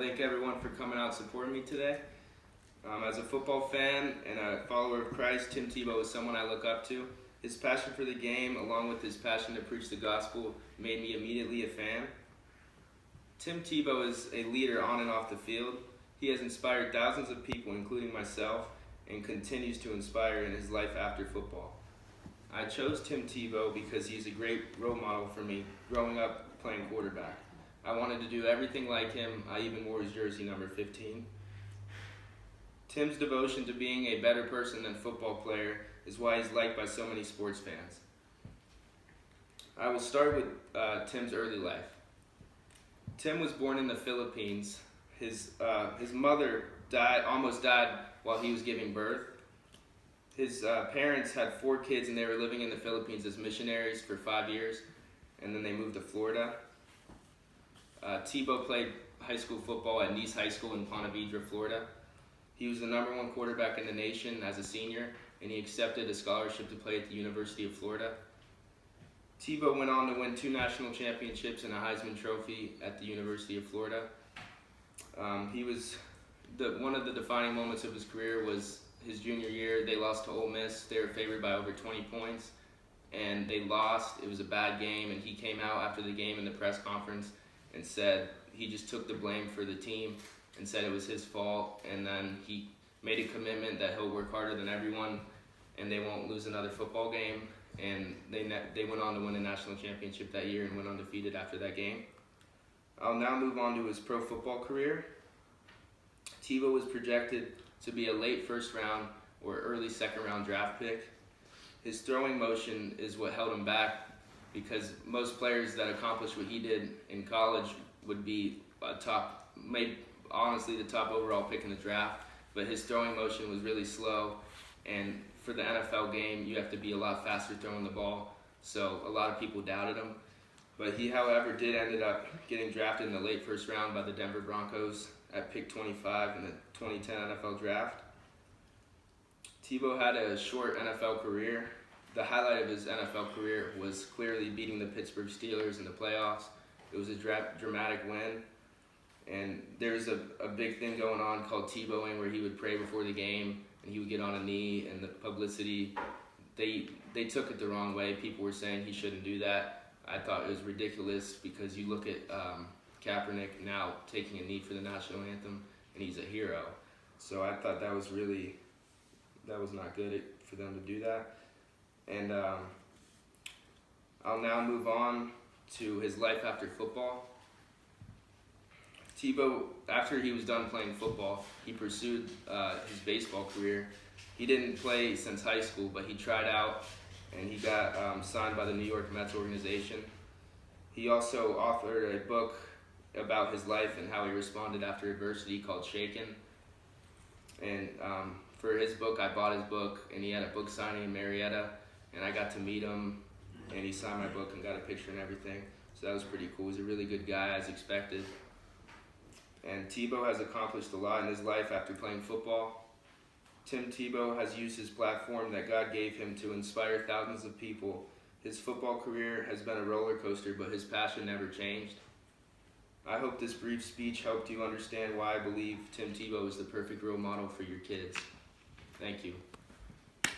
to thank everyone for coming out and supporting me today. As a football fan and a follower of Christ, Tim Tebow is someone I look up to. His passion for the game, along with his passion to preach the gospel, made me immediately a fan. Tim Tebow is a leader on and off the field. He has inspired thousands of people, including myself, and continues to inspire in his life after football. I chose Tim Tebow because he's a great role model for me growing up playing quarterback. I wanted to do everything like him. I even wore his jersey number 15. Tim's devotion to being a better person than football player is why he's liked by so many sports fans. I will start with Tim's early life. Tim was born in the Philippines. His mother almost died while he was giving birth. His parents had 4 kids and they were living in the Philippines as missionaries for 5 years, and then they moved to Florida. Tebow played high school football at Nice High School in Ponte Vedra, Florida. He was the #1 quarterback in the nation as a senior, and he accepted a scholarship to play at the University of Florida. Tebow went on to win 2 national championships and a Heisman Trophy at the University of Florida. One of the defining moments of his career was his junior year. They lost to Ole Miss. They were favored by over 20 points, and they lost. It was a bad game, and he came out after the game in the press conference and said he just took the blame for the team and said it was his fault, and then he made a commitment that he'll work harder than everyone and they won't lose another football game, and they went on to win a national championship that year and went undefeated after that game. I'll now move on to his pro football career. Tebow was projected to be a late first round or early second round draft pick. His throwing motion is what held him back, because most players that accomplished what he did in college would be the top overall pick in the draft, but his throwing motion was really slow, and for the NFL game you have to be a lot faster throwing the ball, so a lot of people doubted him. But he, however, ended up getting drafted in the late first round by the Denver Broncos at pick 25 in the 2010 NFL draft. Tebow had a short NFL career. The highlight of his NFL career was clearly beating the Pittsburgh Steelers in the playoffs. It was a dramatic win. And there's a big thing going on called Tebowing, where he would pray before the game and he would get on a knee, and the publicity, they took it the wrong way. People were saying he shouldn't do that. I thought it was ridiculous, because you look at Kaepernick now taking a knee for the national anthem, and he's a hero. So I thought that was not good for them to do that. And I'll now move on to his life after football. Tebow, after he was done playing football, he pursued his baseball career. He didn't play since high school, but he tried out, and he got signed by the New York Mets organization. He also authored a book about his life and how he responded after adversity called Shaken. And for his book, I bought his book, and he had a book signing in Marietta, and I got to meet him, and he signed my book and got a picture and everything. So that was pretty cool. He's a really good guy, as expected. And Tebow has accomplished a lot in his life after playing football. Tim Tebow has used his platform that God gave him to inspire thousands of people. His football career has been a roller coaster, but his passion never changed. I hope this brief speech helped you understand why I believe Tim Tebow is the perfect role model for your kids. Thank you.